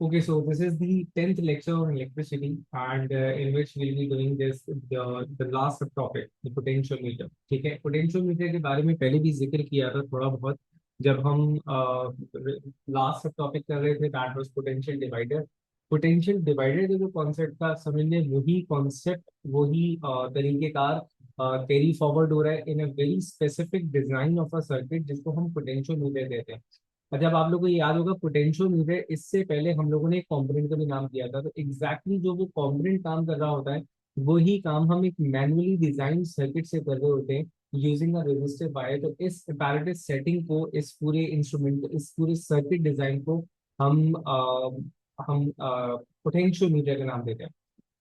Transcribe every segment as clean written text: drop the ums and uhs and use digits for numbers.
Okay, so this is the 10th lecture on electricity, and in which we'll be doing this the last topic, the potentiometer. ठीक है, potentiometer के बारे में पहले भी जिक्र किया था थोड़ा बहुत जब हम लास्ट टॉपिक कर रहे थे, that was potential divider. Potential divider का जो कॉन्सेप्ट था, समझने वही कॉन्सेप्ट, वही तरीकेकार कैरी फॉरवर्ड हो रहा है in a very specific design of a circuit, जिसको हम पोटेंशियोमीटर कहते हैं। और जब आप लोगों को ये याद होगा, पोटेंशियोमीटर, इससे पहले हम लोगों ने एक कंपोनेंट का भी नाम दिया था। तो एग्जैक्टली जो वो कंपोनेंट काम कर रहा होता है, वही काम हम एक मैनुअली डिजाइन सर्किट से कर रहे होते हैं यूजिंग अ रेजिस्टिव वायर। तो इस एपैरेटस सेटिंग को, इस पूरे इंस्ट्रूमेंट को, इस पूरे सर्किट डिजाइन को हम पोटेंशियोमीटर का नाम देते हैं।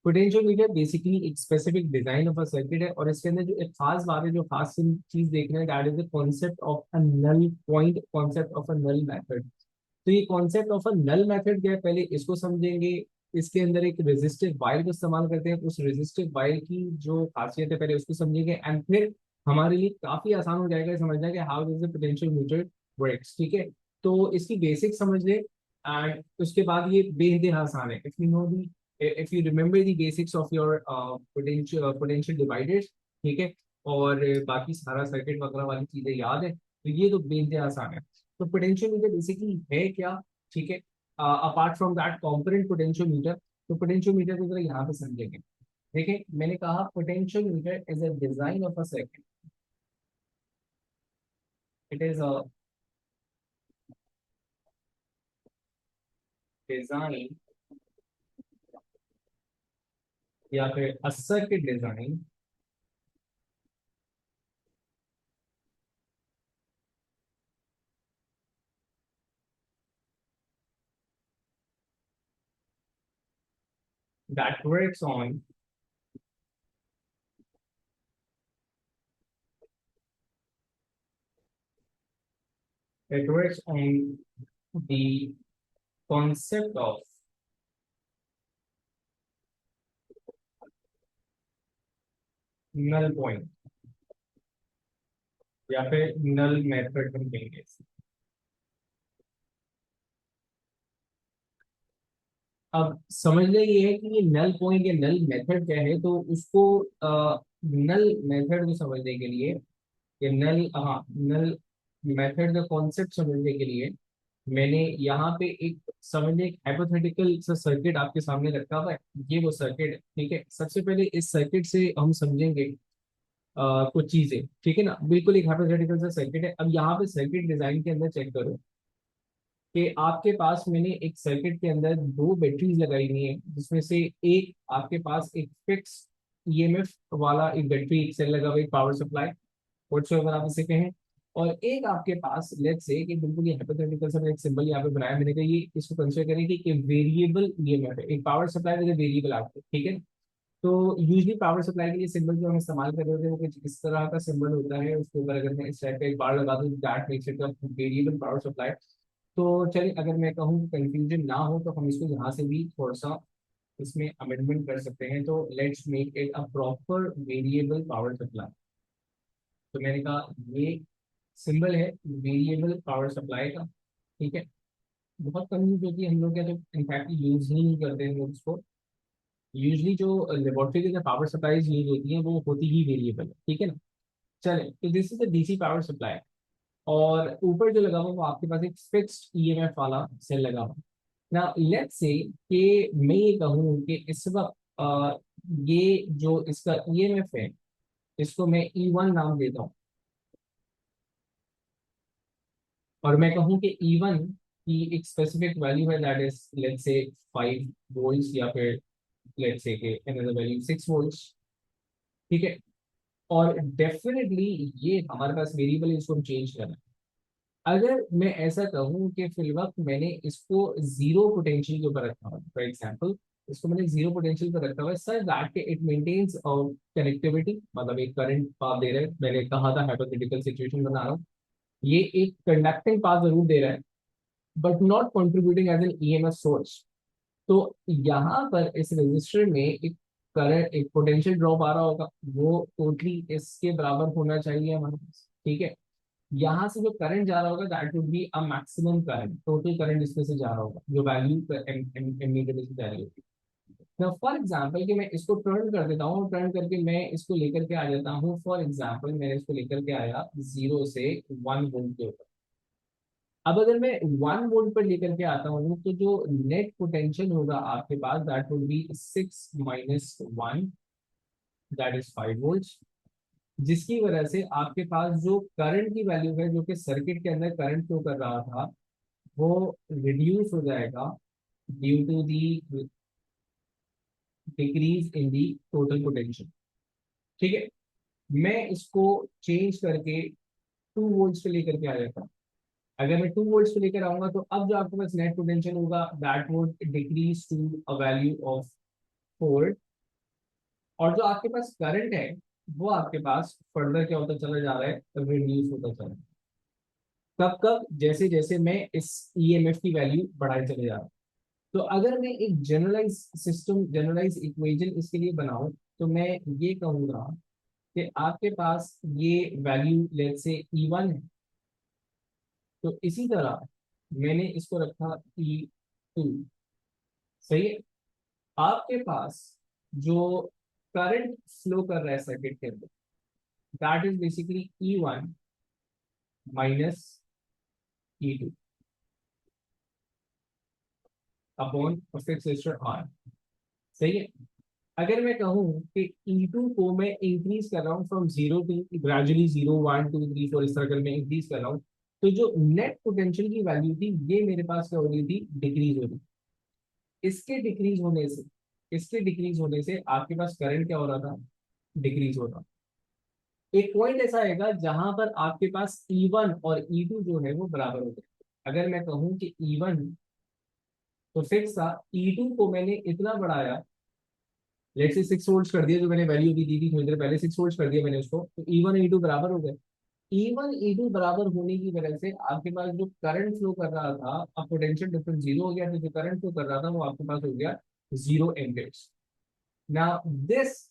पोटेंशियोमीटर बेसिकली एक specific design of a circuit है, और इसके अंदर जो एक खास बात है, जो खास चीज देख रहे हैं, that is the concept of a null point, concept of a null method. तो ये concept of a null method क्या है, पहले इसको समझेंगे। इसके अंदर एक रेजिस्टिव वायर को इस्तेमाल करते हैं, उस रेजिस्टिव वायर की जो खासियत है पहले उसको समझेंगे, एंड फिर हमारे लिए काफी आसान हो जाएगा समझना कि how does the potentiometer works. ठीक है, तो इसकी बेसिक समझ ले, एंड उसके बाद ये बेहद आसान है। If you know the, if you remember the basics of your potential dividers, ठीक है, और बाकी सारा सर्किट वगैरह वाली चीजें याद है, तो ये तो बेहद आसान है। तो पोटेंशियोमीटर बेसिकली है क्या? ठीक है, apart from that component potentiometer, तो पोटेंशियोमीटर को जरा यहाँ पे समझेंगे। देखिए, मैंने कहा potentiometer is a design of a circuit. It is a design, या फिर a circuit design that works on it works on the concept of null point, या फिर नल मेथड हम कहेंगे इसे। अब समझ ले ये है कि ये नल पॉइंट या नल मेथड क्या है, तो उसको नल मेथड को समझने के लिए, ये नल, हाँ, नल मेथड का कॉन्सेप्ट समझने के लिए मैंने यहाँ पे एक, समझने, एक हाइपोथेटिकल सा सर्किट आपके सामने रखा हुआ है। ये वो सर्किट है, ठीक है। सबसे पहले इस सर्किट से हम समझेंगे कुछ चीजें, ठीक है ना। बिल्कुल एक हाइपोथेटिकल सा सर्किट है। अब यहाँ पे सर्किट डिजाइन के अंदर चेक करो कि आपके पास, मैंने एक सर्किट के अंदर दो बैटरीज लगाई हुई है, जिसमें से एक आपके पास एक फिक्स ईएमएफ वाला एक बैटरी, एक सेल लगा हुआ, एक पावर सप्लाई, व्हाटसोएवर आप इसे कहें। और एक आपके पास, लेट्स से, कि बिल्कुल ये हाइपोथेटिकल सा एक सिंबल यहाँ पे बनाया मैंने, कहा ये इसको कंसीडर करें कि वेरिएबल ईएमएफ है, एक power supply with variable output, ठीक है। तो यूजली पावर सप्लाई के लिए सिंबल जो हम इस्तेमाल कर रहे होते हैं, वो कुछ इस तरह का सिंबल होता है। उसके ऊपर अगर मैं इस टाइप का एक बार लगा दूं, that makes it a variable power supply. तो चलिए, अगर मैं कहूँ कंफ्यूजन ना हो, तो हम इसको यहाँ से भी थोड़ा सा इसमें अमेंडमेंट कर सकते हैं। तो let's make it a proper variable power supply. तो मैंने कहा ये सिंबल है वेरिएबल पावर सप्लाई का, ठीक है। बहुत कम यूज होती है, हम लोग क्या, तो इनफैक्ट यूज ही नहीं करते हैं लोग इसको। यूजली जो लेबोरेटरी के पावर सप्लाईज यूज होती हैं, वो होती ही वेरिएबल है, ठीक है ना। चले, तो this is the DC power supply, और ऊपर जो लगा हुआ वो आपके पास एक फिक्स्ड ईएमएफ वाला सेल लगा हुआ। ना लेट्स से कि मैं ये कहूँ कि इस वक्त ये जो इसका ईएमएफ है, इसको मैं E1 नाम देता हूँ, और मैं कहूँ कि E1 की एक स्पेसिफिक वैल्यू है, that is let's say 5 volts, या फिर लेट्स से कि अनदर वैल्यू 6 वोल्ट्स, ठीक है। और डेफिनेटली ये हमारे पास वेरिएबल है, इसको हम चेंज करना है। अगर मैं ऐसा कहूँ कि फिल वक्त मैंने इसको जीरो पोटेंशियल के ऊपर रखा हुआ है, फॉर एग्जाम्पल इसको मैंने जीरो पोटेंशियल पर रखा हुआ है, सर दैट के इट मेंटेन्स कनेक्टिविटी, मतलब एक करंट पाथ दे रहा है। मैंने कहा था हाइपोथेटिकल सिचुएशन बना रहा हूँ, ये एक कंडक्टिंग पाथ जरूर दे रहा है, but not contributing as an EMF source. तो यहाँ पर इस रजिस्टर में एक करंट, एक पोटेंशियल ड्रॉप आ रहा होगा, वो टोटली इसके बराबर होना चाहिए हमारे पास, ठीक है। यहाँ से जो करंट जा रहा होगा that would be a maximum current, total current इसमें से जा रहा होगा जो वैल्यू एमीटर से जा रही होगी। Now, फॉर एग्जाम्पल कि मैं इसको टर्न कर देता हूँ, टर्न करके मैं इसको लेकर के आ जाता हूँ। फॉर एग्जाम्पल मैंने इसको लेकर के आया 0 से 1 वोल्ट के ऊपर। अब अगर मैं 1 वोल्ट पर लेकर के आता हूँ तो जो नेट पोटेंशियल होगा आपके पास that would be 6 - 1, that is 5 volt. जिसकी वजह से आपके पास जो करंट की वैल्यू है जो कि सर्किट के अंदर करंट फ्लो कर रहा था वो रिड्यूस हो जाएगा due to the decrease in the total potential. ठीक है, मैं इसको चेंज करके 2 वोल्ट्स पे लेकर के आ जाता हूँ। अगर मैं 2 वोल्ट्स पे लेकर आऊंगा तो अब जो आपके पास नेट पोटेंशियल होगा that would decrease to a value of 4। और जो आपके पास करंट है वो आपके पास फर्दर क्या होता चला जा रहा है, रिड्यूस होता चला रहा है। कब कब, जैसे जैसे मैं इस ईएमएफ की वैल्यू बढ़ाई चले जा रहा हूँ। तो अगर मैं एक जनरलाइज सिस्टम, जनरलाइज इक्वेशन इसके लिए बनाऊं तो मैं ये कहूंगा कि आपके पास ये वैल्यू लेट से E1 है। तो इसी तरह मैंने इसको रखा E2। सही है। आपके पास जो करंट फ्लो कर रहा है सर्किट के अंदर that is basically E1 minus E2 upon fix resistor R। सही है। अगर मैं कहूँ कि E2 को मैं इंक्रीज कर रहा हूँ फ्रॉम 0 टू ग्रेजुअली 0 1 2 3 4 इस तरह कर मैं इंक्रीज कर रहा हूँ, तो जो नेट पोटेंशियल की वैल्यू थी ये मेरे पास क्या हो रही थी, डिक्रीज हो रही। इसके डिक्रीज होने से, इसके डिक्रीज होने से आपके पास करंट क्या हो रहा था, डिक्रीज हो रहा। एक पॉइंट ऐसा आएगा जहां पर आपके पास E1 और E2 जो है वो बराबर हो गए। अगर मैं कहूँ कि E1 तो फिक्स था, E2 को मैंने इतना बढ़ाया, लेट से 6 वोल्ट कर दिया जो मैंने वैल्यू भी दी थी थोड़ी देर पहले, 6 वोल्ट कर दिया मैंने उसको, तो E1 E2 बराबर हो गए। E1 E2 बराबर होने की वजह से आपके पास जो करंट फ्लो कर रहा था अब पोटेंशियल डिफरेंस जीरो हो गया, तो जो करंट फ्लो कर रहा था वो आपके पास हो गया 0 एम्पियर्स। नाउ दिस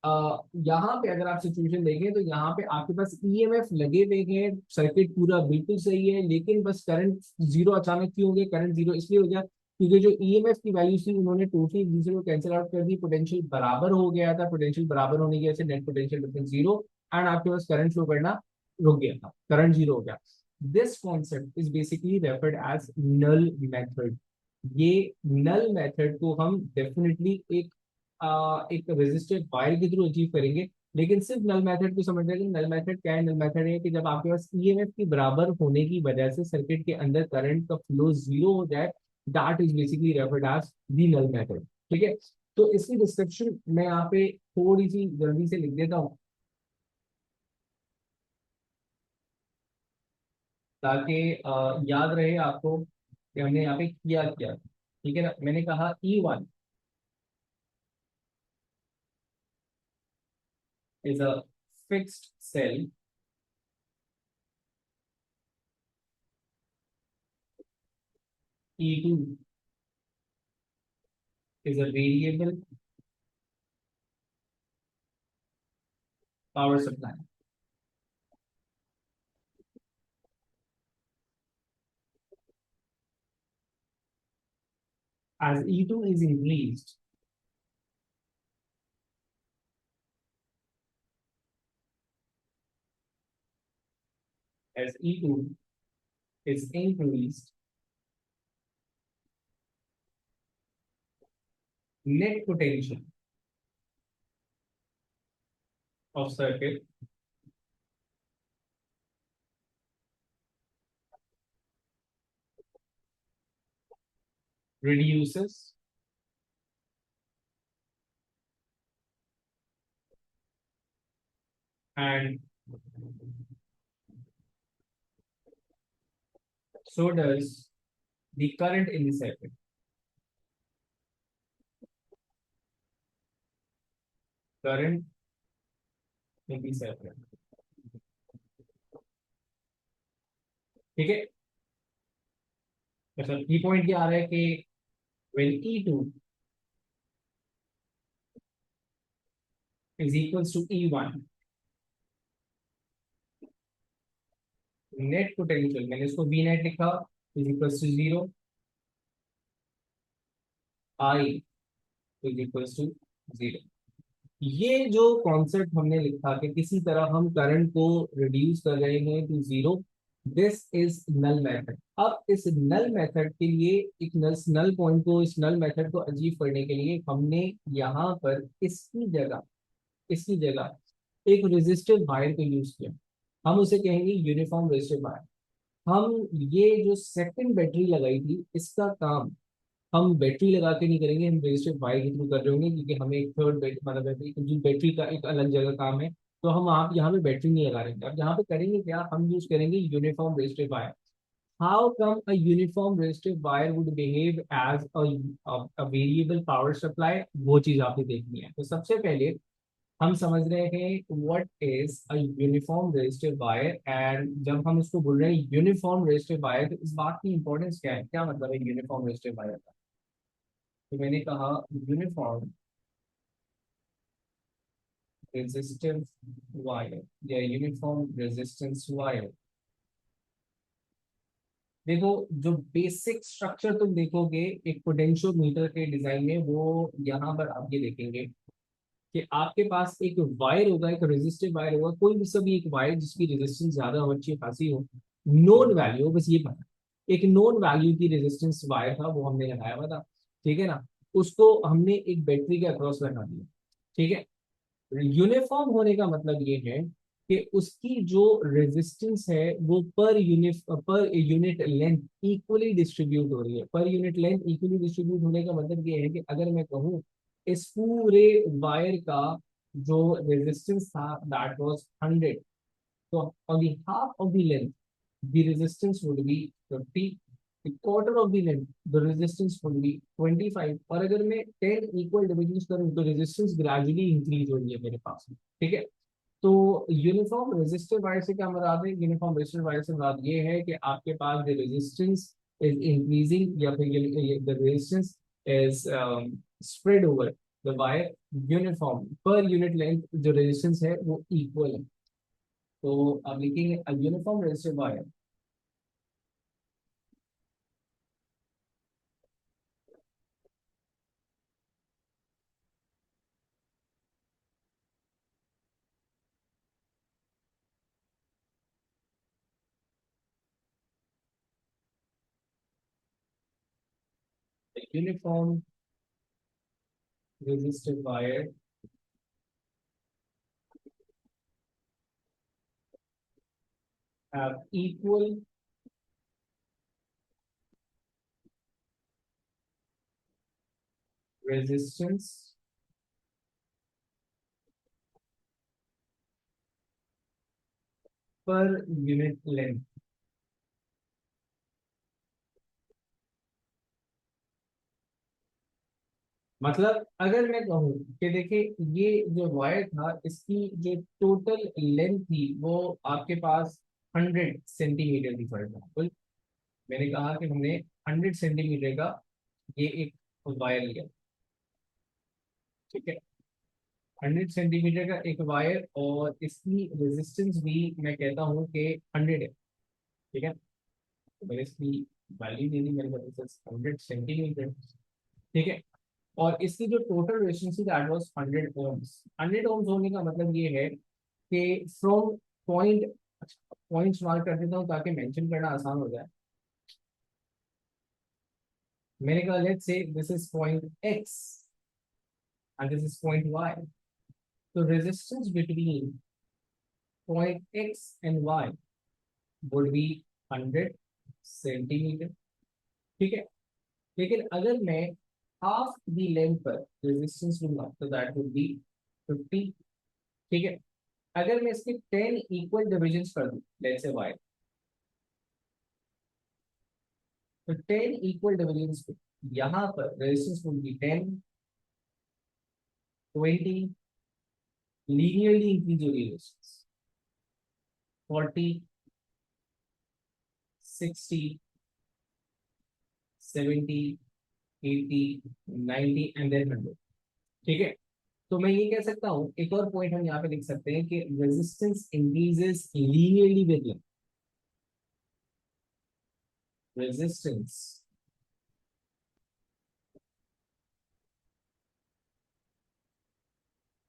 यहाँ पे अगर आप सिचुएशन देखें तो यहाँ पे आपके पास ईएमएफ लगे हुए हैं, सर्किट पूरा बिल्कुल सही है, लेकिन बस करंट जीरो अचानक क्यों हो गया, करंट जीरो इसलिए हो गया क्योंकि जो ईएमएफ की वैल्यू थी उन्होंने टोटली एक दूसरे को कैंसिल आउट कर दी, पोटेंशियल बराबर हो गया था, पोटेंशियल बराबर होने की वजह से net potential difference zero, and आपके पास करंट फ्लो करना रुक गया था, करंट जीरो हो गया। This concept is basically referred as null method. ये नल मेथड को हम डेफिनेटली एक रेजिस्टेड वायर के थ्रू अचीव करेंगे। लेकिन सिर्फ नल मेथड को समझ रहे हैं, नल मेथड क्या है, नल मेथड है कि जब आपके पास ईएमएफ के बराबर होने की वजह से सर्किट के अंदर करंट का फ्लो जीरो हो जाए, that is basically referred as the null method. ठीक है। तो इसकी डिस्क्रिप्शन मैं यहाँ पे थोड़ी सी जल्दी से लिख देता हूँ ताकि याद रहे आपको कि हमने यहाँ पे किया क्या। ठीक है ना, मैंने कहा E1 is a fixed cell, E2 is a variable power supply. As E2 is increased, as E2 is increased, net potential of circuit reduces and so does the current in the circuit. Current in the circuit. ठीक है। मतलब की point क्या आ रहा है कि when E2 is equals to E1, net potential मैंने इसको वी नेट लिखा is equal to zero, I is equal to zero. ये जो कॉन्सेप्ट हमने लिखा कि किसी तरह हम करंट को रिड्यूस कर रहे हैं to zero, this is null method. अब इस नल मेथड के लिए एक नल पॉइंट को, इस नल मेथड को अचीव करने के लिए हमने यहाँ पर इसकी जगह एक रेजिस्टिव वायर को यूज किया। हम उसे कहेंगे यूनिफॉर्म रेजिस्टिव वायर। हम ये जो सेकंड बैटरी लगाई थी इसका काम हम बैटरी लगा के नहीं करेंगे, हम रजिस्टर्ड वायर के थ्रू कर रहे होंगे, क्योंकि हमें एक थर्ड बैटरी मतलब बैटरी का एक अलग जगह काम है। तो हम आप यहाँ पे बैटरी नहीं लगा रहे हैं। अब यहाँ पे करेंगे क्या, हम यूज करेंगे uniform registered wire. How come a uniform registered wire would behave as a variable power supply, वो चीज आपने देखनी है। तो सबसे पहले हम समझ रहे हैं what is a uniform registered wire, and जब हम इसको बोल रहे हैं यूनिफॉर्म रजिस्टर्ड वायर तो इस बात की इंपॉर्टेंस क्या है, क्या मतलब है यूनिफॉर्म रजिस्टर्ड वायर का। तो मैंने कहा यूनिफॉर्म रेजिस्टिव वायर या यूनिफॉर्म रेजिस्टेंस वायर। देखो, जो बेसिक स्ट्रक्चर तुम देखोगे एक पोटेंशियोमीटर के डिजाइन में, वो यहाँ पर आप ये देखेंगे कि आपके पास एक वायर होगा, एक रेजिस्टिव वायर होगा, कोई भी सभी एक वायर जिसकी रेजिस्टेंस ज्यादा हो, अच्छी खासी हो, नोन वैल्यू, बस ये पता, एक नोन वैल्यू की रेजिस्टेंस वायर था वो हमने लगाया हुआ था। ठीक है ना, उसको हमने एक बैटरी के अक्रॉस लगा दिया। ठीक है, यूनिफॉर्म होने का मतलब ये है कि उसकी जो रेजिस्टेंस है वो per unit length equally distribute हो रही है। Per unit length equally distribute होने का मतलब ये है कि अगर मैं कहूँ इस पूरे वायर का जो रेजिस्टेंस था दैट वाज 100, तो on the half of the length the resistance would be 50, the quarter of the length the resistance would be 25, और अगर मैं 10 इक्वल डिविजन करूँ तो रेजिस्टेंस ग्रेजुअली इंक्रीज हो रही है मेरे पास में। ठीक है, तो यूनिफॉर्म रेजिस्टिव वायर से क्या मुराद है, यूनिफॉर्म रेजिस्टिव वायर से मुराद ये है कि आपके पास द रेजिस्टेंस इज इंक्रीजिंग या फिर the resistance is spread over the wire uniform, per unit length जो रेजिस्टेंस है वो इक्वल है। तो आप लिखेंगे uniform resistive wire, uniform resistive wire have equal resistance per unit length। मतलब अगर मैं कहूँ कि देखिए ये जो वायर था इसकी जो टोटल लेंथ थी वो आपके पास 100 सेंटीमीटर थी फॉर एग्जाम्पल। मैंने कहा कि हमने 100 सेंटीमीटर का ये एक वायर लिया। ठीक है, 100 सेंटीमीटर का एक वायर और इसकी रेजिस्टेंस भी मैं कहता हूँ कि 100 है। ठीक है, तो मैंने इसकी वैल्यू दे दी, मेरे पास 100 सेंटीमीटर। ठीक है, और इसकी जो टोटल रेजिस्टेंस थी दैट वाज 100 ओम्स। 100 ओम्स होने का मतलब ये है कि फ्रॉम पॉइंट, पॉइंट्स मार्क कर देता हूँ ताकि मेंशन करना आसान हो जाए। मैंने कहा let's say this is point X and this is point Y, तो resistance between point X and Y would be 100 centimetre. ठीक है, लेकिन अगर मैं हाफ द लेंथ पर रेजिस्टेंस लूंगा तो दैट वुड बी 50। ठीक है, अगर मैं इसके 10 इक्वल डिविजन कर दूं लेट्स से वाई, तो 10 इक्वल डिविजन यहाँ पर resistance would B 10, 20, linearly increase हो रही है रेजिस्टेंस, 40, 60, 70, 80, 90 एंड देन 100। ठीक है, तो मैं ये कह सकता हूँ, एक और पॉइंट हम यहाँ पे लिख सकते हैं कि resistance increases linearly with length. Resistance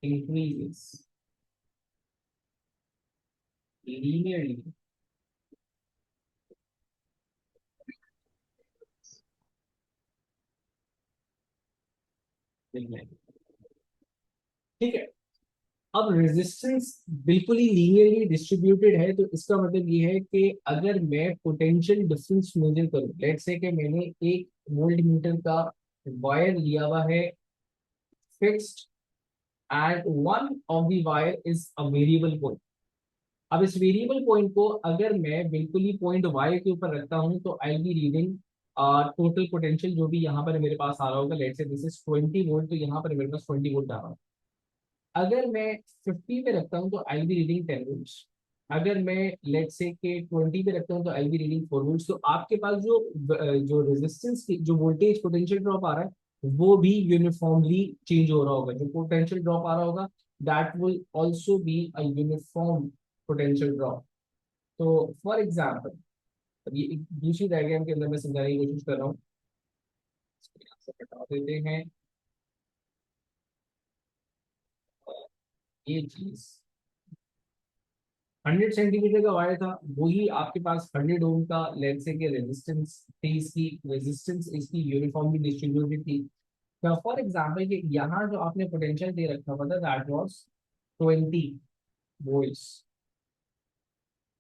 increases linearly, ठीक है। अब रेजिस्टेंस बिल्कुल ही लीनियरली डिस्ट्रीब्यूटेड है, तो इसका मतलब ये है कि अगर मैं पोटेंशियल डिफरेंस मेजर करूं, लेट्स से कि मैंने एक वोल्ट मीटर का वायर लिया हुआ है fixed, and one of the wire is a variable point. अब इस वेरिएबल पॉइंट को अगर मैं बिल्कुल ही पॉइंट वाई के ऊपर रखता हूं तो I be reading total potential जो भी यहाँ पर मेरे पास आ रहा होगा, let's say this is 20 volt, तो यहाँ पर मेरे पास 20 वोल्ट आ रहा है। अगर मैं 50 पे रखता हूँ तो आई बी रीडिंग 10 वोल्ट्स। अगर मैं लेट्स से के 20 पे रखता हूँ तो आई बी रीडिंग 4 वोल्ट्स। तो आपके पास जो रेजिस्टेंस की जो वोल्टेज पोटेंशियल ड्रॉप आ रहा है वो भी यूनिफॉर्मली चेंज हो रहा होगा। जो पोटेंशियल ड्रॉप आ रहा होगा that will also be a uniform potential drop. तो फॉर एग्जाम्पल, अब ये एक दूसरी डायग्राम के अंदर मैं समझाने की कोशिश कर रहा हूँ, इसको यहाँ से हटा देते हैं। ये चीज 100 सेंटीमीटर का वायर था, वही आपके पास 100 ओम का लेंथ से के रेजिस्टेंस थी, इसकी रेजिस्टेंस इसकी यूनिफॉर्मली डिस्ट्रीब्यूटेड थी। तो फॉर एग्जाम्पल कि यहाँ जो आपने पोटेंशियल दे रखा हुआ था दैट वाज 20 वोल्ट्स,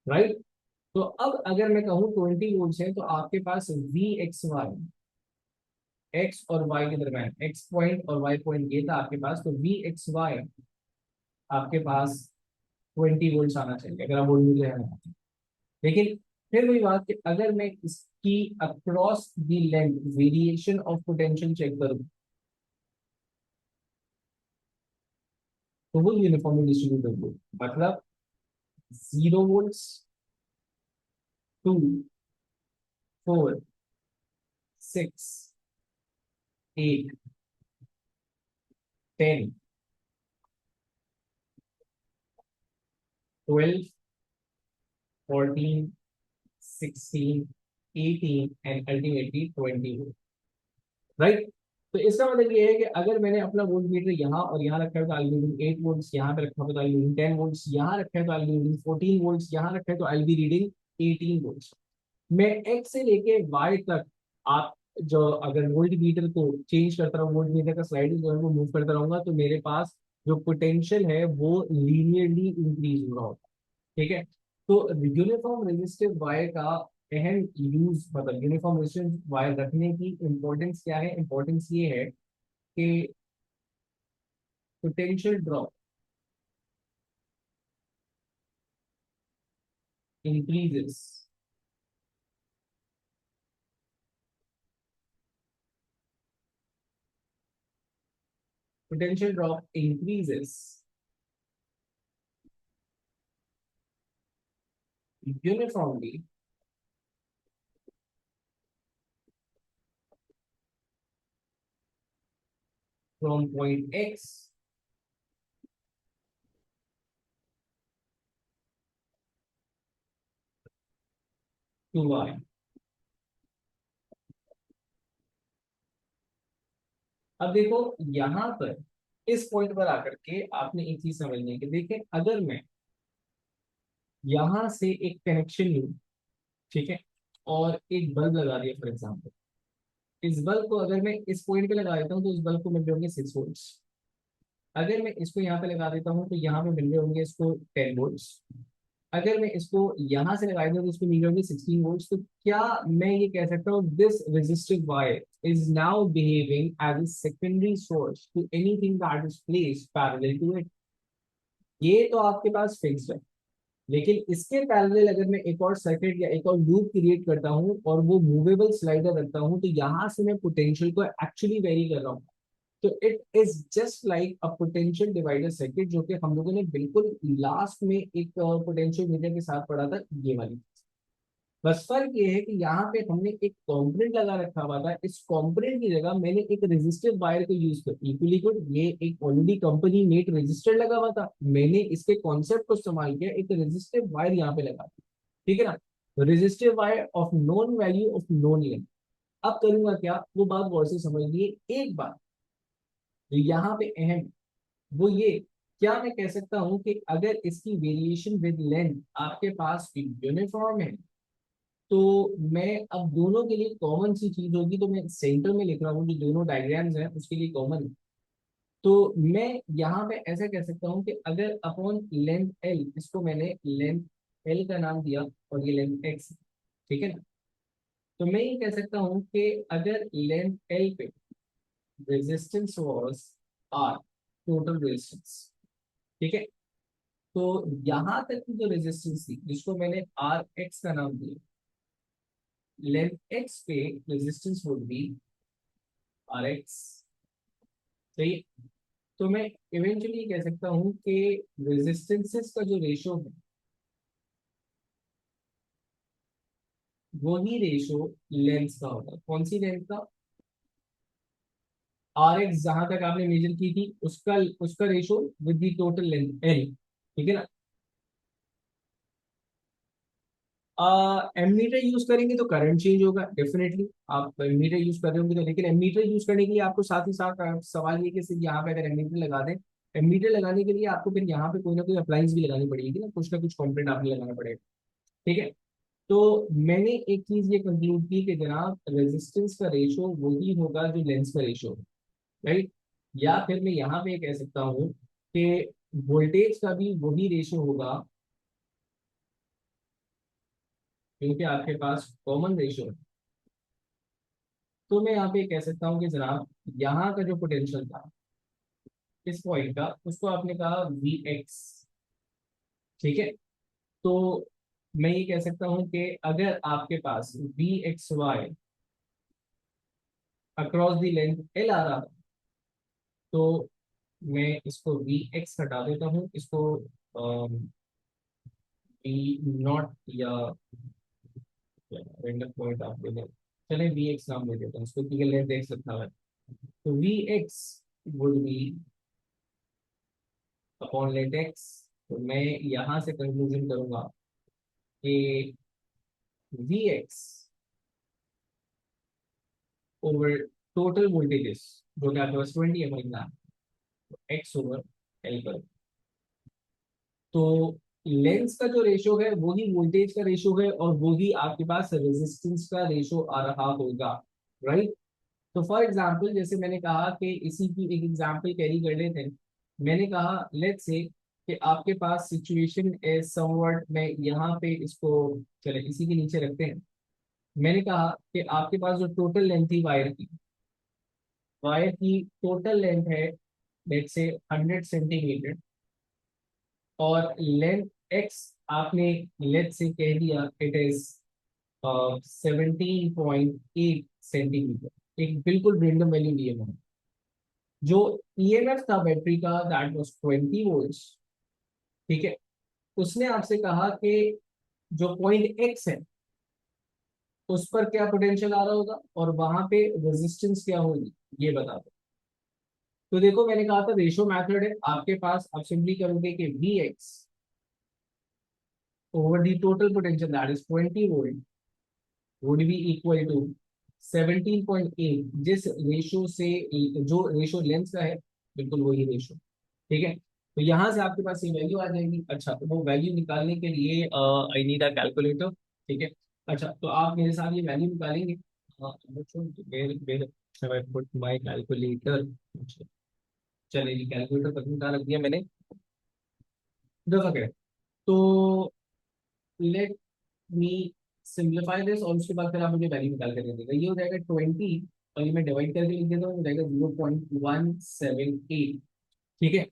राइट। तो अब अगर मैं कहूँ 20 वोल्ट्स है तो आपके पास वी एक्स वाई, एक्स और वाई के दरम्यान एक्स पॉइंट और वाई पॉइंट ये था आपके पास, तो वी एक्स वाई आपके पास 20 वोल्ट्स आना चाहिए अगर आप वोल्ट मीटर है। लेकिन फिर वही बात कि अगर मैं इसकी across the length variation of potential check करूं तो वो यूनिफॉर्मली डिस्ट्रीब्यूटेड होगी। मतलब 0 वोल्ट्स, 2, 4, 6, 8, 10, 12, 14, 16, 18 एंड अल्टीमेटली 20, राइट। तो इसका मतलब ये है कि अगर मैंने अपना वोल्ट मीटर यहाँ और यहाँ रखा है तो आई रीडिंग 8 वोल्ट्स, यहाँ पे रखा है तो आई रीडिंग 10 वोल्ट्स, यहाँ रखा है तो आई रीडिंग 14 वोल्ट्स, यहाँ रखा है तो आई बी रीडिंग 18 वोल्ट्स। मैं एक्स से लेके वाई तक आप जो अगर वोल्ट मीटर को चेंज करता रहूँ, वोल्ट मीटर का स्लाइड जो है वो मूव करता रहूंगा तो मेरे पास जो पोटेंशियल है वो लीनियरली इंक्रीज हो रहा होगा, ठीक है। तो यूनिफॉर्म रेजिस्टिव वायर का अहम यूज, मतलब यूनिफॉर्म रेजिस्टिव वायर रखने की इंपॉर्टेंस क्या है? इंपॉर्टेंस ये है कि potential drop increases, potential drop increases uniformly from point X to Y। अब देखो यहां पर इस पॉइंट पर आकर के आपने एक चीज समझनी है कि देखिए अगर मैं यहां से एक कनेक्शन लूं, ठीक है, और एक बल्ब लगा दिया फॉर एग्जाम्पल, इस बल्ब को अगर मैं इस पॉइंट पे लगा देता हूँ तो इस बल्ब को मिल रहे होंगे 6 वोल्ट्स। अगर मैं इसको यहाँ पे लगा देता हूँ तो यहाँ पे मिल रहे होंगे इसको 10 वोल्ट्स। अगर मैं इसको यहां से लगा दूं तो इसको मिल जाएंगे 16 वोल्ट्स। तो क्या मैं ये कह सकता हूँ this resistive wire is now behaving as a secondary source to anything that is placed parallel to it? ये तो आपके पास फिक्स्ड है, लेकिन इसके पैरेलल अगर मैं एक और सर्किट या एक और लूप क्रिएट करता हूँ और वो मूवेबल स्लाइडर रखता हूँ तो यहाँ से मैं पोटेंशियल को एक्चुअली वेरी कर रहा हूँ। तो it is just like a potential divider circuit, जो कि हम लोगों ने बिल्कुल लास्ट में एक पोटेंशियल मीटर के साथ पढ़ा था, ये वाली। बस फर्क ये है कि यहाँ पे हमने एक कॉम्पोनेंट लगा रखा हुआ था, इस कॉम्पोनेंट की जगह मैंने एक रेजिस्टिव वायर को यूज कर, इक्वली गुड ये एक ऑलरेडी कंपनी मेड रेजिस्टर लगा हुआ था, मैंने इसके कॉन्सेप्ट को इस्तेमाल किया, एक रेजिस्टिव वायर यहाँ पे लगा दी, ठीक है ना। Resistive wire of known value of known length. अब करूंगा क्या, वो बात गौर से समझ लिए एक बात, तो यहाँ पे अहम वो ये, क्या मैं कह सकता हूँ कि अगर इसकी वेरिएशन विद लेंथ आपके पास यूनिफॉर्म है, तो मैं अब दोनों के लिए कॉमन सी चीज होगी, तो मैं सेंटर में लिख रहा हूँ जो दोनों डायग्राम्स हैं उसके लिए कॉमन है। तो मैं यहाँ पे ऐसा कह सकता हूँ कि अगर अपॉन लेंथ एल, इसको मैंने लेंथ एल का नाम दिया और ये लेंथ एक्स, ठीक है ना, तो मैं ये कह सकता हूँ कि अगर लेंथ एल पे resistance was R, total resistance, ठीक है, तो यहाँ तक की जो रेजिस्टेंस थी जिसको मैंने आर एक्स का नाम दिया, लेंथ एक्स पे resistance would be R X, सही। तो मैं इवेंचुअली कह सकता हूँ कि रेजिस्टेंसेस का जो रेशो है वो ही रेशो लेंथ का होगा। कौन सी लेंथ का? आर एक्स जहां तक आपने मेजर की थी उसका उसका ratio with the total length L, ठीक है ना। एमीटर यूज करेंगे तो करंट चेंज होगा डेफिनेटली, आप एमीटर यूज कर रहे होंगे तो, लेकिन एमीटर यूज करने के लिए आपको साथ ही साथ सवाल ये कि सिर्फ यहाँ पे अगर एमीटर लगा दें, एमीटर लगाने के लिए आपको फिर यहाँ पे कोई ना कोई अप्लायंस भी लगानी पड़ेगी ना कुछ कंपोनेंट आपने लगाना पड़ेगा, ठीक है। तो मैंने एक चीज ये कंक्लूड की कि जनाब रेजिस्टेंस का रेशो वही होगा जो लेंस का रेशो, राइट। या फिर मैं यहाँ पे कह सकता हूँ कि वोल्टेज का भी वही रेशो होगा, क्योंकि आपके पास कॉमन रेशो है। तो मैं यहाँ पे कह सकता हूँ कि जनाब यहाँ का जो पोटेंशियल था इस पॉइंट का, उसको आपने कहा वी एक्स, ठीक है। तो मैं ये कह सकता हूँ कि अगर आपके पास V X Y across the length L आ रहा था, तो मैं इसको वी एक्स हटा देता हूँ, इसको वी नॉट या रेंडम पॉइंट आप ले लें, चले वी एक्स नाम ले देता हूँ इसको, क्योंकि लेंथ एक्स रखा है। तो V X would be upon let X. तो मैं यहाँ से कंक्लूजन करूंगा कि V X over total voltages जो कि आपके पास 20 एम ना, एक्स ओवर एल पर, तो लेंस का जो रेशो है वो ही वोल्टेज का रेशो है और वो ही आपके पास रेजिस्टेंस का रेशो आ रहा होगा, राइट। तो फॉर एग्जांपल जैसे मैंने कहा कि इसी की एक एग्जांपल कैरी कर लेते हैं। मैंने कहा लेट्स से कि आपके पास सिचुएशन इज समवट, मैं यहाँ पे इसको चले इसी के नीचे रखते हैं। मैंने कहा कि आपके पास जो टोटल लेंथ थी वायर की टोटल लेंथ है लेट्स से 100 सेंटीमीटर, और लेंथ एक्स आपने लेट्स से कह दिया इट इज 17.8 सेंटीमीटर, एक बिल्कुल रेंडम वैल्यू लिए मैंने। जो ईएमएफ था बैटरी का दैट वाज 20 वोल्ट्स, ठीक है। उसने आपसे कहा कि जो पॉइंट एक्स है उस पर क्या पोटेंशियल आ रहा होगा और वहां पे रेजिस्टेंस क्या होगी, ये बता दो। तो देखो मैंने कहा था रेशो मेथड है आपके पास, आप सिंपली करोगे कि V X over the total potential that is 20 volt would be equal to 17.8, जिस रेशो से जो रेशो लेंस का है बिल्कुल वही रेशो, ठीक है। तो यहाँ से आपके पास ये वैल्यू आ जाएगी। अच्छा, तो वो वैल्यू निकालने के लिए आई नीड अ कैलकुलेटर, ठीक है। अच्छा, तो आप मेरे साथ ये वैल्यू निकालेंगे। पुट माय कैलकुलेटर, चलिए जी कैलकुलेटर पर निकाल रख दिया मैंने, दस ओके। तो लेट मी सिंप्लीफाई दिस, और उसके बाद फिर आप मुझे वैल्यू निकाल कर दे देगा। ये हो जाएगा 20, और ये मैं डिवाइड करके लिख देता हूँ, हो जाएगा 0.178, ठीक है।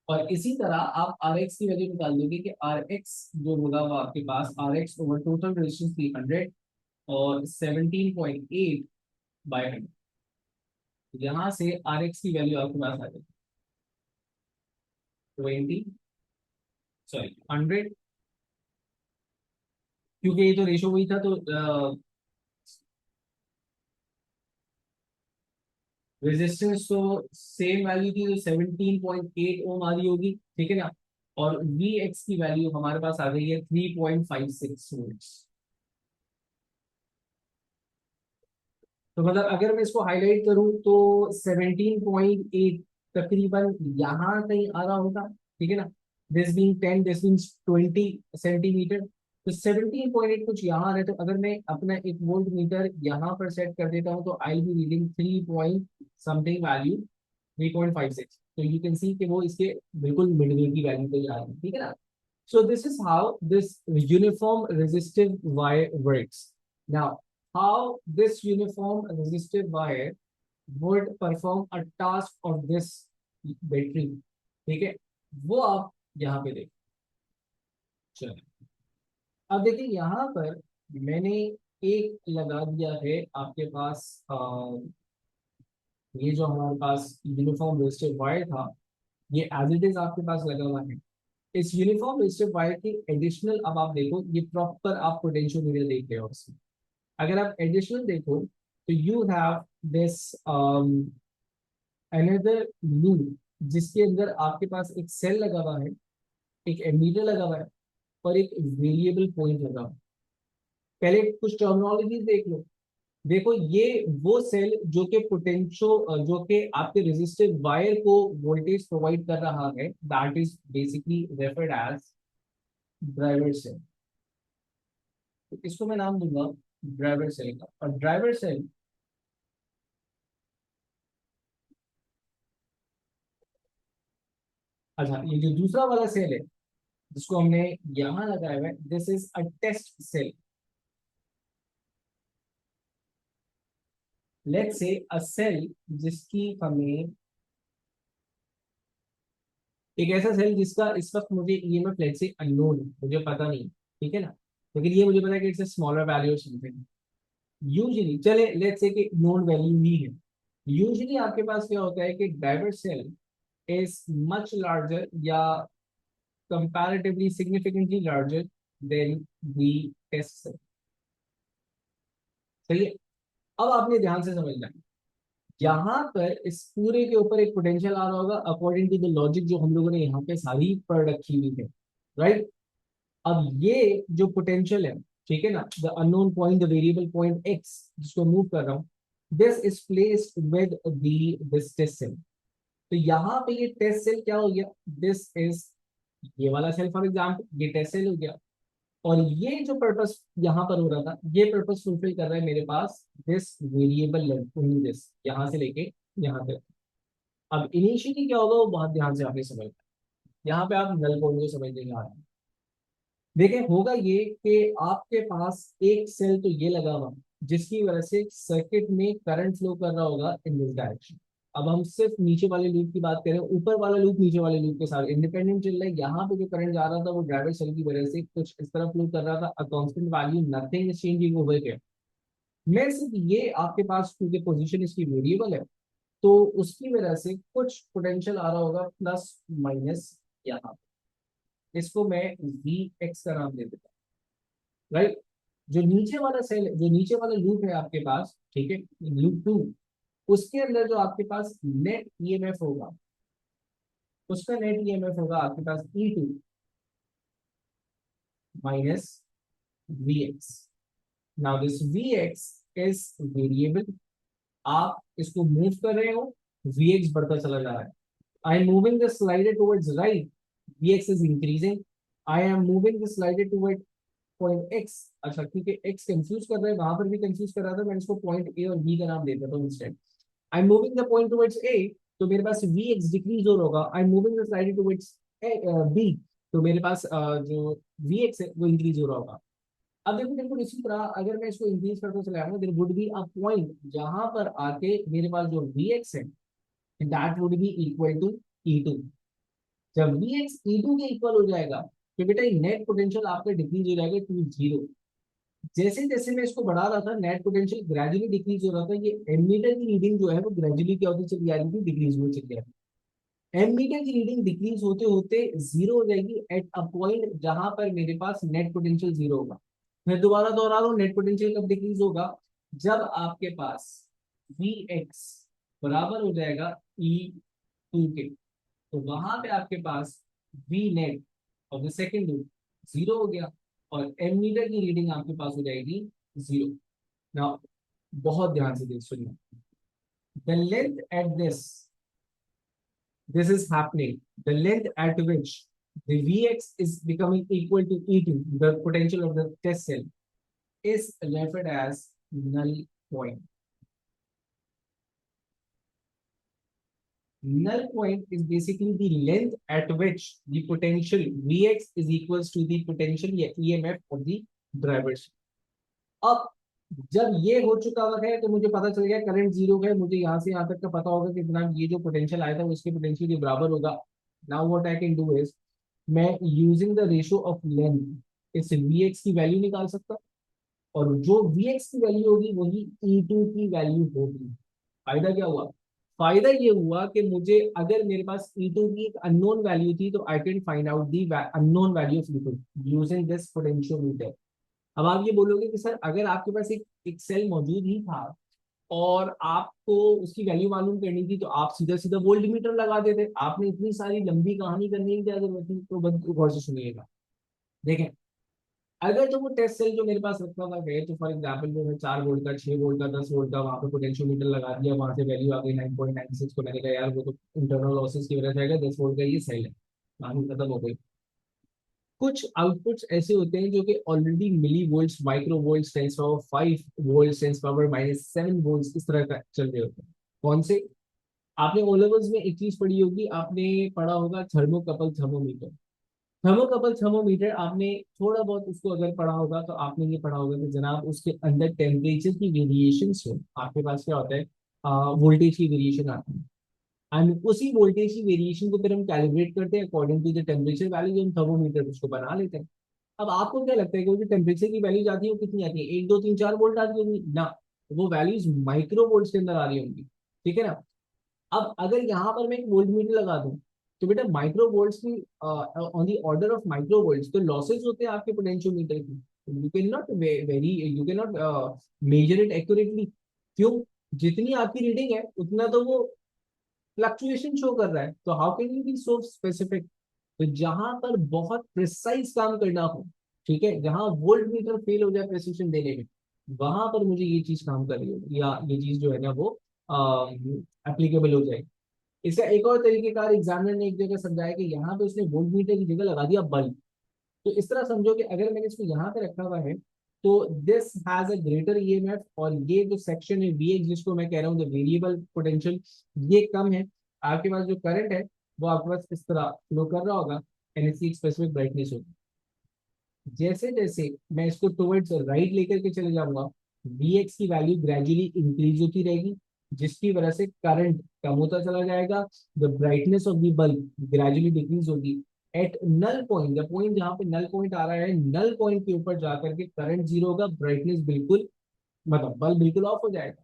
और इसी तरह आप आर एक्स की वैल्यू निकाल दोगे कि आर एक्स जो होगा वो आपके पास R X over total resistance थी 100 और 17.8 बाय 100, यहाँ से आर एक्स की वैल्यू आपके पास आ जाएगी 20, सॉरी 100, क्योंकि ये तो रेशो वही था, तो रेजिस्टेंस तो सेम वैल्यू थी, तो 17.8 ओम आ रही होगी, ठीक है ना। और वी एक्स की वैल्यू हमारे पास आ गई है 3.56 वोल्ट्स, तो मतलब अगर मैं इसको हाईलाइट करूं तो 17.8 तकरीबन यहाँ कहीं आ रहा होगा, ठीक है ना। This being 10, this being 20 centimetre, तो 17.8 कुछ यहाँ आ रहे, तो अगर मैं अपना एक वोल्ट मीटर यहाँ पर सेट कर देता हूँ तो I be reading 3 point something value, 3.56। तो यू कैन सी कि वो इसके बिल्कुल मिडवे की वैल्यू पे जा रही है, ठीक है ना। So this is how this uniform resistive wire works. Now, how this uniform resistive wire would perform a task of this battery, ठीक है, वो आप यहाँ पे देखिए। चलो, अब देखिए यहाँ पर मैंने एक लगा दिया है आपके पास, ये जो हमारे पास यूनिफॉर्म रेजिस्टिव वायर था, ये एज इट इज आपके पास लगा हुआ है। इस यूनिफॉर्म रेजिस्टिव वायर की एडिशनल, अब आप देखो ये प्रॉपर आप पोटेंशियोमीटर देख रहे हो उसमें। अगर आप एडिशनल देखो तो you have this another loop, जिसके अंदर आपके पास एक सेल लगा हुआ है, एक एमीटर लगा हुआ है, और एक वेरिएबल पॉइंट लगा हुआ है। पहले कुछ टर्मिनोलॉजी देख लो। देखो ये वो सेल जो कि पोटेंशियो, जो कि आपके रेजिस्टिव वायर को वोल्टेज प्रोवाइड कर रहा है, that is basically referred as driver cell. तो इसको मैं नाम दूंगा ड्राइवर सेल का। और ड्राइवर सेल, अच्छा ये जो दूसरा वाला सेल है जिसको हमने यहां लगाया हुआ है, this is a test cell. Let's say a cell जिसकी हमें, एक ऐसा सेल जिसका इस वक्त मुझे ईएमएफ लेट्स से अननोन है, मुझे पता नहीं, ठीक है ना, लेकिन ये मुझे पता है कि इट्स अ स्मॉलर वैल्यू और समथिंग। यूजुअली चले लेट्स से कि नोन वैल्यू ही है। यूजुअली आपके पास क्या होता है कि driver cell is much larger या comparatively significantly larger than the test set। सही है। अब आपने ध्यान से समझना है, यहाँ पर इस पूरे के ऊपर एक पोटेंशियल आ रहा होगा अकॉर्डिंग टू द लॉजिक जो हम लोगों ने यहाँ पे सारी पढ़ रखी हुई है, राइट। अब ये जो पोटेंशियल है, ठीक है ना, the unknown point, the variable point X जिसको मूव कर रहा हूँ, this is placed with this test cell. तो यहाँ पे ये टेस्ट सेल क्या हो गया, दिस इज ये वाला सेल फॉर एग्जाम्पल, ये टेस्ट सेल हो गया। और ये जो पर्पस यहाँ पर हो रहा था, ये पर्पस फुलफिल कर रहा है मेरे पास this variable length, only this, यहाँ से लेके यहाँ तक। अब इनिशियली क्या होगा वो बहुत ध्यान से आपने समझना है। यहाँ पे आप नल पॉइंट को समझने जा रहे हैं। देखें होगा ये कि आपके पास एक सेल तो ये लगा हुआ, जिसकी वजह से सर्किट में करंट फ्लो कर रहा होगा इन दिस डायरेक्शन। अब हम सिर्फ नीचे वाले लूप की बात करें, ऊपर वाला लूप नीचे वाले लूप के साथ इंडिपेंडेंट चल रहा है। यहाँ पे जो करंट जा रहा था वो ड्राइवर सेल की वजह से कुछ इस तरह फ्लो कर रहा था, a constant value, nothing is changing over here. मैं सिर्फ ये आपके पास क्योंकि पोजीशन इसकी वेरिएबल है, तो उसकी वजह से कुछ पोटेंशियल आ रहा होगा प्लस माइनस यहाँ। इसको मैं वी एक्स का नाम दे देता हूँ, राइट। जो नीचे वाला सेल, जो नीचे वाला लूप है आपके पास, ठीक है, लूप टू, उसके अंदर जो आपके पास नेट ईएमएफ होगा, उसका नेट ईएमएफ होगा आपके पास E two minus V X. Now this V X is variable, आप इसको मूव कर रहे हो, वी एक्स बढ़ता चला जा रहा है। I am moving the slider towards right, V X is increasing. I am moving the slider toward point X, अच्छा क्योंकि एक्स कंफ्यूज कर रहा है, वहां पर भी कंफ्यूज कर रहा था, मैं इसको पॉइंट ए और बी का नाम दे देता हूँ instead. I am moving the point towards A, तो मेरे पास वी एक्स डिक्रीज हो रहा होगा। I am moving the slider towards B, तो मेरे पास जो वी एक्स है वो इंक्रीज हो रहा होगा। अब देखो बिल्कुल इसी तरह अगर मैं इसको इंक्रीज करते चला जाऊंगा, there would be a point जहां पर आके मेरे पास जो वी एक्स है that would be equal to E two. जब वी एक्स ई टू के इक्वल हो जाएगा तो बेटा नेट पोटेंशियल आपका डिक्रीज हो जाएगा टू जीरो। जैसे जैसे मैं इसको बढ़ा रहा था नेट पोटेंशियल ग्रेजुअली डिक्रीज हो रहा था, ये एमीटर की रीडिंग जो है वो ग्रेजुअली क्या होती चली आ रही थी, डिक्रीज होती चली आ रही थी। एमीटर की रीडिंग डिक्रीज होते होते जीरो हो जाएगी एट अ पॉइंट जहां पर मेरे पास नेट पोटेंशियल जीरो होगा। मैं दोबारा दोहरा रहा हूँ, नेट पोटेंशियल कब डिक्रीज होगा, जब आपके पास वी एक्स बराबर हो जाएगा ई टू के। तो वहां पे आपके पास वी नेट और द सेकेंड लूप जीरो हो गया, और एमीटर की रीडिंग आपके पास हो जाएगी जीरो। नाउ बहुत ध्यान से देख सुनना। The length at this is happening, the length at which the Vx is becoming equal to E2, the potential of the test cell, is referred as null point. Null point is basically the length at which the potential Vx is equals to the potential EMF of the drivers. अब जब ये हो चुका हुआ है तो मुझे पता चल गया करंट जीरो है, मुझे यहाँ से यहाँ तक का पता होगा कि जनाब ये जो पोटेंशियल आया था उसके पोटेंशियल के बराबर होगा। Now what I can do is, मैं using the ratio of length इस Vx की वैल्यू निकाल सकता, और जो Vx की वैल्यू होगी वही E2 की वैल्यू होगी। फायदा क्या हुआ? फायदा ये हुआ कि मुझे अगर मेरे पास E2 की एक अननोन वैल्यू थी तो I can find out the unknown value of E2 using this potentiometer. अब आप ये बोलोगे कि सर अगर आपके पास एक सेल मौजूद ही था और आपको उसकी वैल्यू मालूम करनी थी तो आप सीधा सीधा वोल्ट मीटर लगा देते, आपने इतनी सारी लंबी कहानी करने की क्या जरूरत थी? तो बस गौर से सुनिएगा। देखें, अगर तो वो टेस्ट सेल जो मेरे पास रखा हुआ है, तो फॉर एग्जाम्पल जो है 4 वोल्ट का, 6 वोल्ट का, 10 वोल्ट का, वहां पे पोटेंशियोमीटर लगा दिया, वहां से वैल्यू आ गई 9.96 को, मैंने कहा यार वो तो इंटरनल लॉसेस की वजह से आएगा, 10 वोल्ट का ये सेल है, कहानी खत्म हो गई। कुछ आउटपुट्स ऐसे होते हैं जो कि ऑलरेडी मिली वोल्ट्स, माइक्रो वोल्ट्स, 10⁻⁵ वोल्ट, 10⁻⁻⁷ इस तरह का चल रहे होते हैं। कौन से? आपने ओ लेवल्स में एक चीज पढ़ी होगी, आपने पढ़ा होगा थर्मोकपल थर्मोमीटर। थर्मोकपल थर्मोमीटर आपने थोड़ा बहुत उसको अगर पढ़ा होगा तो आपने ये पढ़ा होगा कि जनाब उसके अंदर टेम्परेचर की वेरिएशन से आपके पास क्या होता है, वोल्टेज की वेरिएशन आती है। एंड उसी वोल्टेज की वेरिएशन को फिर हम कैलिब्रेट करते हैं according to the temperature value, हम थर्मोमीटर उसको बना लेते हैं। अब आपको क्या लगता है कि वो जो टेम्परेचर की वैल्यूज आती है वो कितनी आती है? 1 2 3 4 वोल्ट आती होगी ना, वो वैल्यूज माइक्रो वोल्ट के अंदर आ रही होंगी। ठीक है ना? अब अगर यहाँ पर मैं एक वोल्ट मीटर लगा दूं तो बेटा माइक्रो वोल्ट्स की on the order of micro volts तो लॉसेज होते हैं आपके पोटेंशियोमीटर की, you can not very, you can not measure it accurately. क्यों? जितनी आपकी रीडिंग है उतना तो वो फ्लक्चुएशन शो कर रहा है, तो how can you be so specific? तो जहां पर बहुत प्रिसाइज काम करना हो, ठीक है, जहां वोल्ट मीटर फेल हो जाए प्रेसिशन देने में, वहां पर मुझे ये चीज काम कर रही हो या ये चीज जो है ना वो एप्लीकेबल हो जाए। इसका एक और तरीकेकार एग्जामिनर ने एक जगह समझाया कि यहाँ पे उसने वोल्ट मीटर की जगह लगा दिया बल्ब। तो इस तरह समझो कि अगर मैंने इसको यहाँ पे रखा हुआ है तो this has a greater EMF, और ये जो सेक्शन है Vx जिसको मैं कह रहा हूँ द वेरिएबल पोटेंशियल, ये कम है। आपके पास जो करंट है वो आपके पास इस तरह फ्लो कर रहा होगा, एंड इसकी एक स्पेसिफिक ब्राइटनेस होगी। जैसे जैसे मैं इसको टुवर्ड्स राइट लेकर के चले जाऊंगा, Vx की वैल्यू ग्रेजुअली इंक्रीज होती रहेगी, जिसकी वजह से करंट कम होता चला जाएगा, the brightness of the bulb gradually decrease होगी। At null point, the point जहां पे नल पॉइंट आ रहा है, नल पॉइंट के ऊपर जाकर के करंट जीरो होगा, ब्राइटनेस बिल्कुल, मतलब बल्ब बिल्कुल ऑफ हो जाएगा।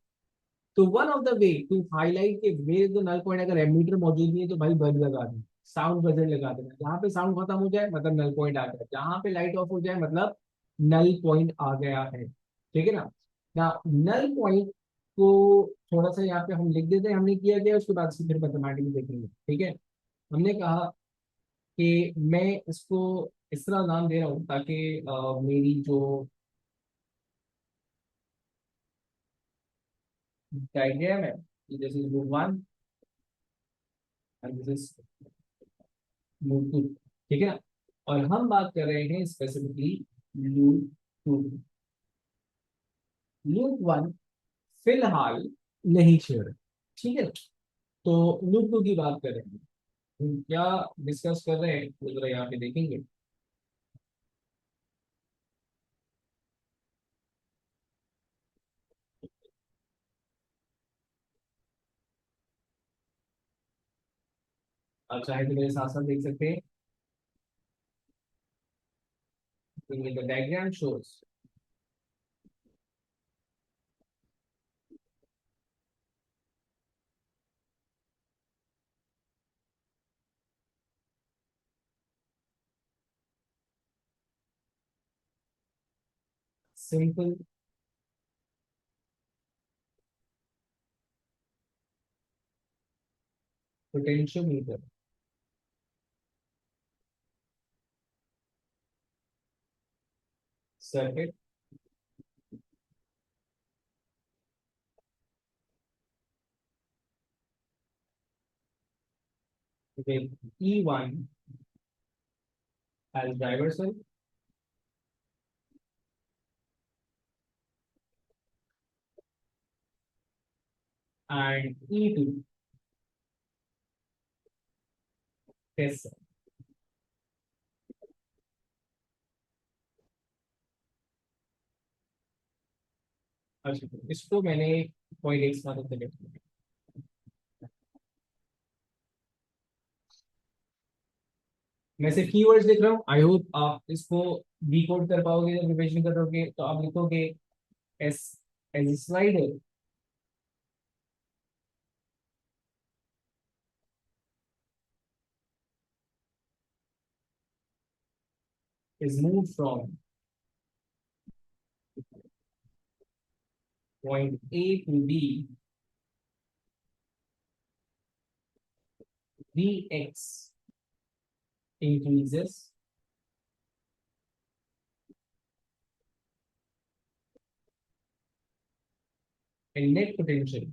तो one of the way to highlight के मेरे जो नल पॉइंट, अगर एमीटर मौजूद नहीं है तो भाई बल्ब लगा दें, साउंड बजर लगा देना, जहाँ पे साउंड खत्म हो जाए मतलब नल पॉइंट आ गया, जहाँ पे लाइट ऑफ हो जाए मतलब नल पॉइंट आ गया है। ठीक है ना? ना नल पॉइंट को थोड़ा सा यहाँ पे हम लिख देते हैं, हमने किया गया, उसके बाद से फिर मैथमेटिक्स देखेंगे। ठीक है? हमने कहा कि मैं इसको इस तरह नाम दे रहा हूँ ताकि मेरी जो डायग्राम है, this is loop one and this is loop two. ठीक है ना? और हम बात कर रहे हैं specifically loop two. Loop one फिलहाल नहीं छेड़ रहे। ठीक है? तो लूप टू की बात कर रहे हैं, हम क्या डिस्कस कर रहे हैं वो जरा यहाँ पे देखेंगे। आप चाहे तो मेरे साथ साथ देख सकते हैं। The diagram shows simple potentiometer circuit with E1 as driver cell and E2 test cell. अच्छा, इसको मैंने पॉइंट एक साथ लिख दिया। मैं सिर्फ कीवर्ड्स लिख रहा हूँ, आई होप आप इसको डिकोड कर पाओगे जब रिविजन करोगे। तो आप लिखोगे S as slider is moved from point A to B, Vx increases and net potential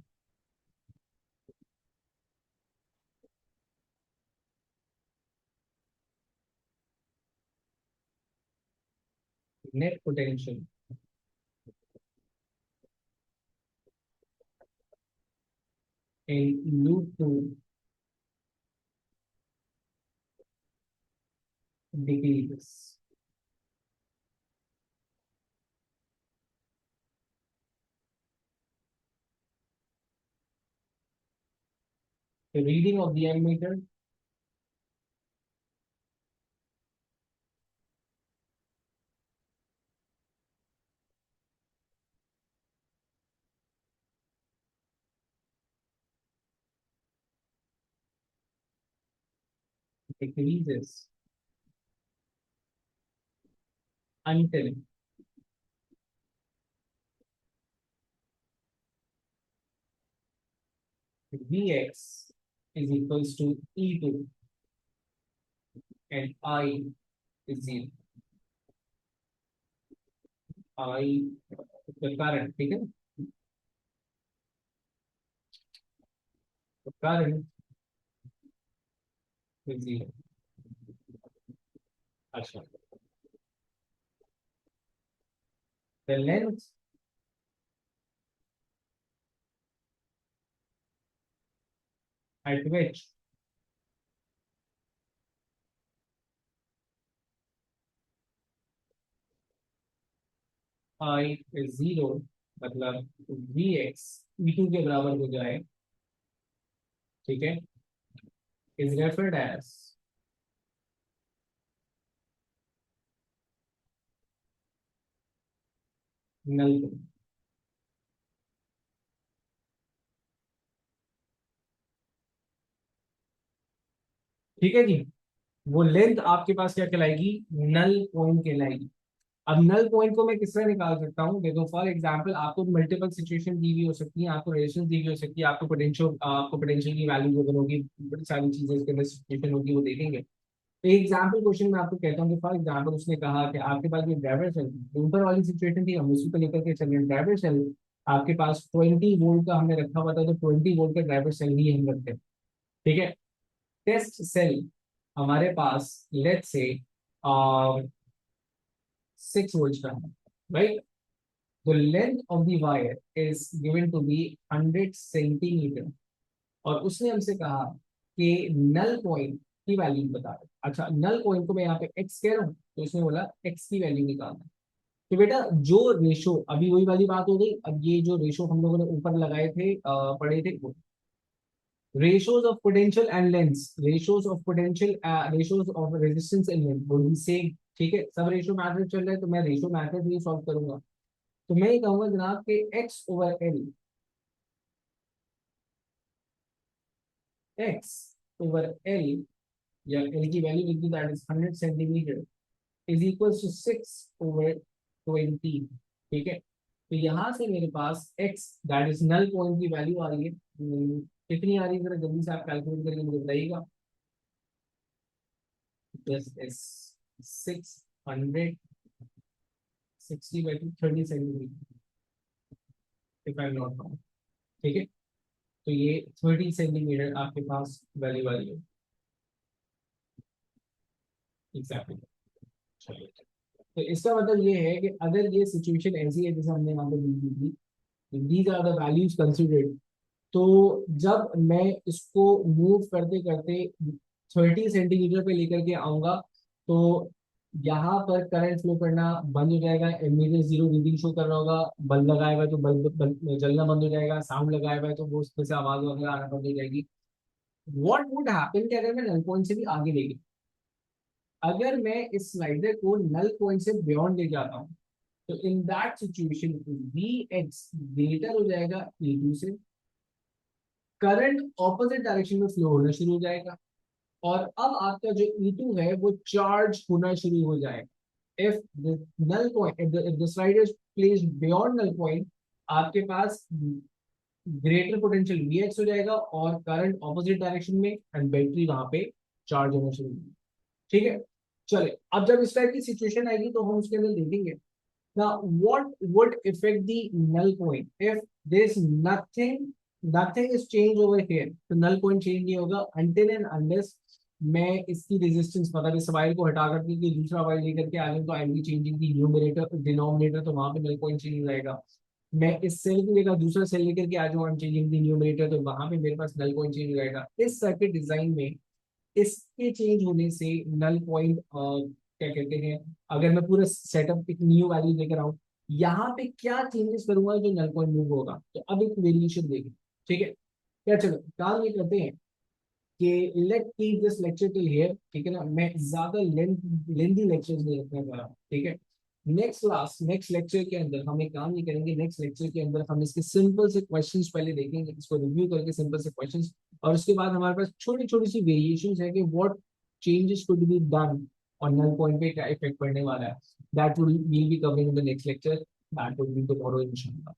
in loop 2 decreases. The reading of the ammeter decreases until Vx is equals to E2 and I is 0. I the current, ठीक है? The current is 0. अच्छा, the length at which I is 0, मतलब Vx E2 के बराबर हो जाए, ठीक है, is referred as null point. ठीक है जी। वो लेंथ आपके पास क्या कहलाएगी? नल पॉइंट कहलाएगी। अब नल पॉइंट को मैं किस तरह निकाल सकता हूँ? देखो, फॉर एग्जांपल आपको मल्टीपल सिचुएशन दी हुई हो सकती है, आपको रिलेशन दी हुई हो सकती है, आपको पोटेंशियल की वैल्यू अगर होगी, बड़ी सारी चीजें इसके अंदर सिचुएशन होगी, वो देखेंगे। तो एग्जाम्पल क्वेश्चन में आपको कहता हूँ कि फॉर एग्जाम्पल उसने कहा कि आपके पास ये ड्राइवर सेल, ऊपर वाली सिचुएशन थी, हम उसी को लेकर के चल रहे ड्राइवर सेल। आपके पास 20 वोल्ट का हमने रखा हुआ था, तो 20 वोल्ट का ड्राइवर सेल ही हम रखते हैं। ठीक है। टेस्ट सेल हमारे पास लेट्स से 6 वोल्ट का है, right? The length of the wire is given to be 100 centimetre, और उसने हमसे कहा कि नल पॉइंट की वैल्यू बता दे। अच्छा, नल पॉइंट को मैं यहाँ पे एक्स कह रहा हूँ, तो उसने बोला एक्स की वैल्यू निकालना। तो बेटा जो रेशो, अभी वही वाली बात हो गई। अब ये जो रेशो हम लोगों ने ऊपर लगाए थे, पढ़े थे, ratios of potential and lengths, ratios of potential, ratios of resistance and length will be same। ठीक है, सब रेशियो मैथड चल रहे हैं, तो मैं रेशियो मैथड ही सॉल्व करूंगा। तो मैं ये कहूंगा जनाब कि X over L, X over L, या एल की वैल्यू लिख दी, that is 100 centimetre, is equal to 6/20। ठीक है। तो यहाँ से मेरे पास X that is null point की वैल्यू आ रही है। कितनी आ रही है, जरा जल्दी से आप कैलकुलेट करके मुझे बताइएगा। This is 660/30 centimetre, if I am not wrong. ठीक है। तो ये 30 सेंटीमीटर आपके पास वैल्यू आ रही है। एग्जैक्टली। तो इसका मतलब ये है कि अगर ये सिचुएशन ऐसी है जैसे हमने यहाँ पे ली थी, these are the values considered, तो जब मैं इसको मूव करते करते 30 सेंटीमीटर पे लेकर के आऊंगा, तो यहाँ पर करंट फ्लो करना बंद हो जाएगा, एमीटर जीरो रीडिंग शो कर रहा होगा, बल्ब लगाएगा तो जलना बंद हो जाएगा, साउंड लगाएगा तो वो उसमें से आवाज वगैरह आना बंद हो जाएगी। व्हाट वुड हैपन कि अगर मैं नल पॉइंट से भी आगे ले गया, अगर मैं इस स्लाइडर को नल पॉइंट से बियॉन्ड ले जाता हूँ, तो in that situation V X greater हो जाएगा ई टू से, करंट ऑपोजिट डायरेक्शन में फ्लो होना शुरू हो जाएगा, और अब आपका जो E2 है वो चार्ज होना शुरू हो जाएगा। If the null point, if the slider is placed beyond null point, आपके पास ग्रेटर पोटेंशियल Vx हो जाएगा और करंट ऑपोजिट डायरेक्शन में, एंड बैटरी वहां पे चार्ज होना शुरू होगी। ठीक है, चले अब जब इस टाइप की सिचुएशन आएगी तो हम उसके अंदर देखेंगे ना, what would affect the null point if there is nothing is changed over here, तो null point चेंज नहीं होगा until and unless मैं इसकी रेजिस्टेंस, मतलब इस वायर को हटा करके कि दूसरा वायर लेकर के आ जाऊँ, तो I be changing the numerator denominator, तो वहां पे null point चेंज हो जाएगा। मैं इस सेल को लेकर दूसरा सेल लेकर के आ जाऊँ, I am changing the numerator, तो वहां पे मेरे पास null point चेंज हो जाएगा। इस सर्किट डिजाइन में इसके चेंज होने से नल पॉइंट क्या कहते हैं, अगर मैं पूरा सेटअप एक न्यू वैल्यू लेकर आऊं, यहाँ पे क्या चेंजेस करूंगा जो नल पॉइंट मूव होगा, तो अब एक वेरिएशन देखें। ठीक है, क्या चलो काम ये करते हैं कि let keep this lecture till here, ठीक है ना, मैं ज्यादा लेंथी लेक्चर्स नहीं रखने वाला, ठीक है। नेक्स्ट लेक्चर के अंदर हम एक काम नहीं करेंगे, नेक्स्ट लेक्चर के अंदर हम इसके सिंपल से क्वेश्चंस पहले देखेंगे, इसको रिव्यू करके सिंपल से क्वेश्चंस, और उसके बाद हमारे पास छोटी छोटी सी वेरिएशंस है कि what changes could be done और नल पॉइंट पे क्या इफेक्ट पड़ने वाला है, that will be covering in the next lecture, that will be tomorrow इंशाल्लाह।